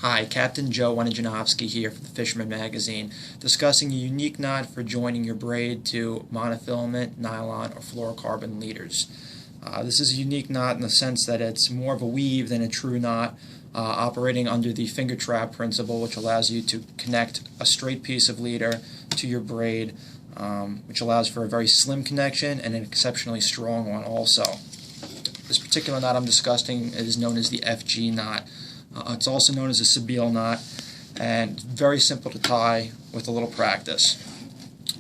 Hi, Captain Joe Wenegenofsky here for the Fisherman magazine, discussing a unique knot for joining your braid to monofilament, nylon, or fluorocarbon leaders. This is a unique knot in the sense that it's more of a weave than a true knot, operating under the finger trap principle, which allows you to connect a straight piece of leader to your braid, which allows for a very slim connection and an exceptionally strong one also. This particular knot I'm discussing is known as the FG knot. It's also known as a Sabile knot, and very simple to tie with a little practice.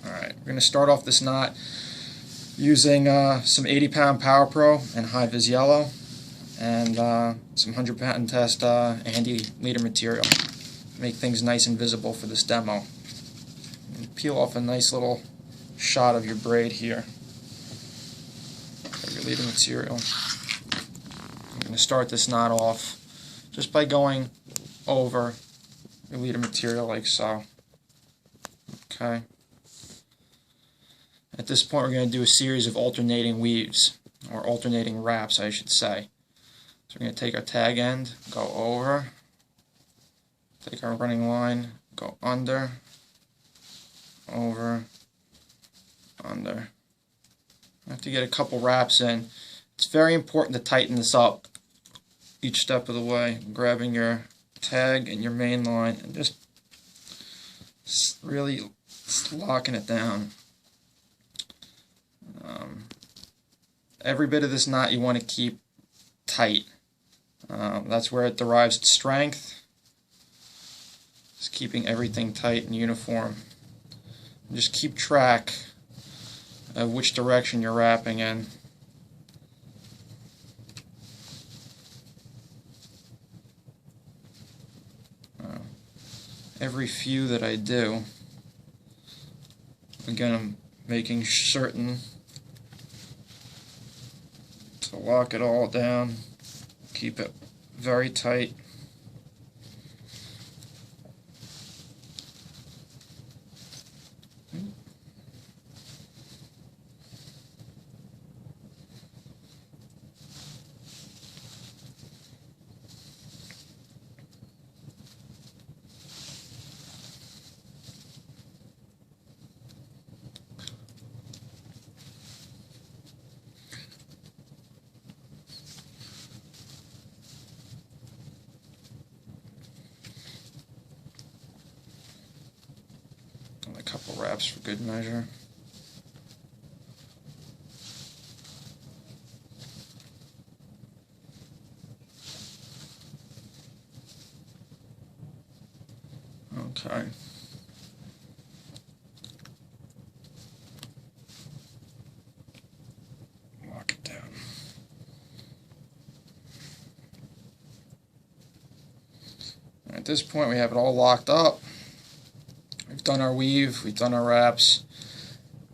Alright, we're going to start off this knot using some 80-pound Power Pro and high vis yellow, and some 100-pound test handy leader material. Make things nice and visible for this demo. And peel off a nice little shot of your braid here, of your leader material. I'm going to start this knot off just by going over your leader material like so. Okay. At this point we're going to do a series of alternating weaves, or alternating wraps I should say. So we're going to take our tag end, go over, take our running line, go under, over, under. After you get a couple wraps in, it's very important to tighten this up each step of the way, grabbing your tag and your main line and just really locking it down. Every bit of this knot you want to keep tight. That's where it derives its strength. Just keeping everything tight and uniform. And just keep track of which direction you're wrapping in. Every few that I do, again, I'm making certain to lock it all down, keep it very tight. A couple wraps for good measure. Okay. Lock it down. At this point we have it all locked up. We've done our weave, we've done our wraps.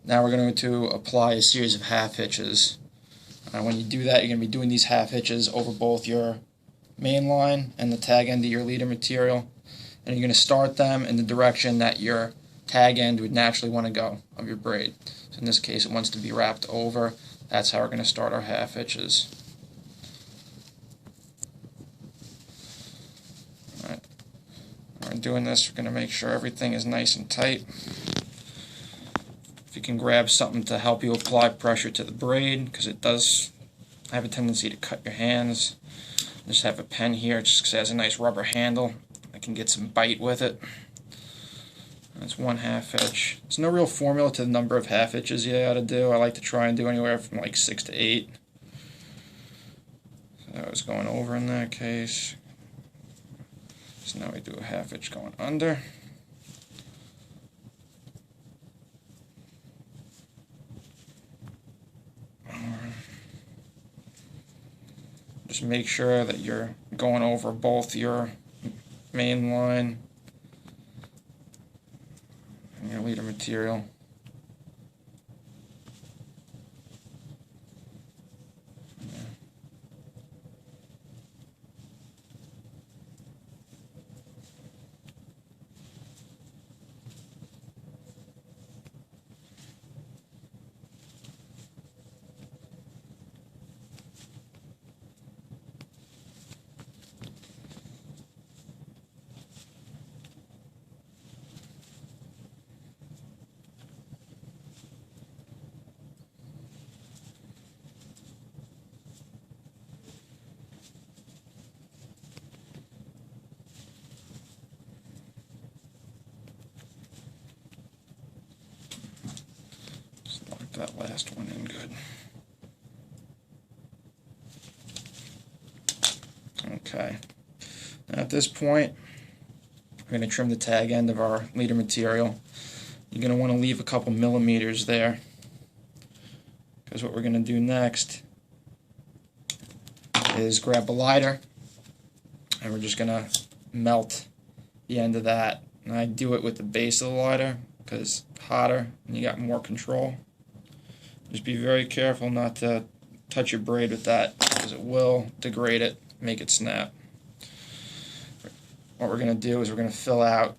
Now we're going to apply a series of half hitches. When you do that, you're going to be doing these half hitches over both your main line and the tag end of your leader material. And you're going to start them in the direction that your tag end would naturally want to go of your braid. So in this case it wants to be wrapped over. That's how we're going to start our half hitches. Doing this, we're going to make sure everything is nice and tight. If you can grab something to help you apply pressure to the braid, because it does have a tendency to cut your hands. Just have a pen here, just because it has a nice rubber handle. I can get some bite with it. That's one half hitch. There's no real formula to the number of half hitches you ought to do. I like to try and do anywhere from like 6 to 8. So I was going over in that case. So now we do a half hitch going under. Just make sure that you're going over both your main line and your leader material. that last one in good. Okay. Now at this point, we're going to trim the tag end of our leader material. You're going to want to leave a couple millimeters there, because what we're going to do next is grab a lighter and we're just going to melt the end of that. And I do it with the base of the lighter because it's hotter and you got more control. Just be very careful not to touch your braid with that, because it will degrade it, make it snap. What we're going to do is we're going to fill out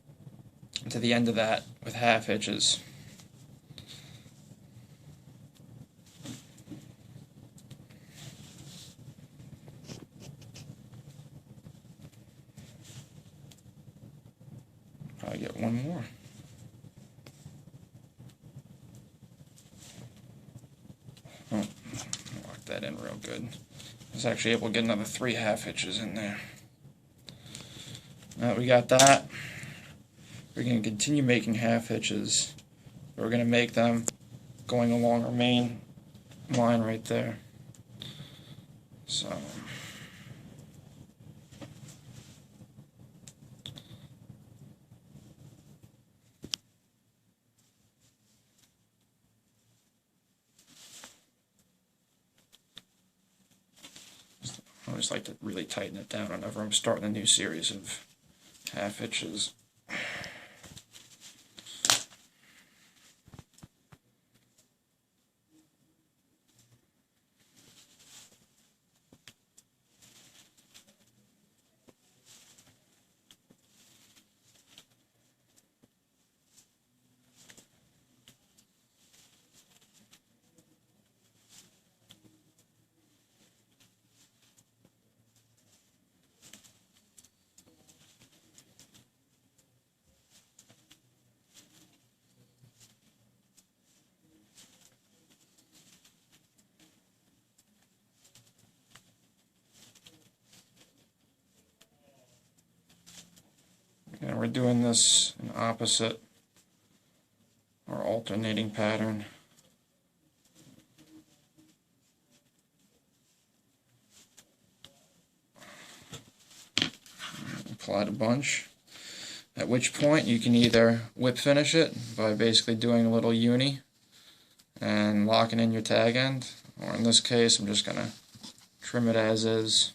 to the end of that with half hitches. Probably get one more. Oh, lock that in real good. I was actually able to get another 3 half hitches in there. Now that we got that, we're going to continue making half hitches. We're going to make them going along our main line right there. So I always like to really tighten it down whenever I'm starting a new series of half hitches. And we're doing this in opposite or alternating pattern. Apply a bunch, at which point you can either whip finish it by basically doing a little uni and locking in your tag end, or in this case I'm just going to trim it as is.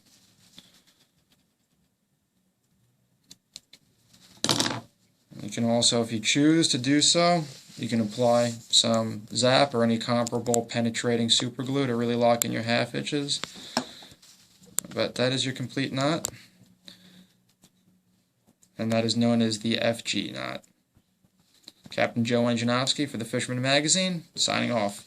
You can also, if you choose to do so, you can apply some Zap or any comparable penetrating super glue to really lock in your half hitches. But that is your complete knot, and that is known as the FG knot. Captain Joe Wenegenofsky for the Fisherman magazine, signing off.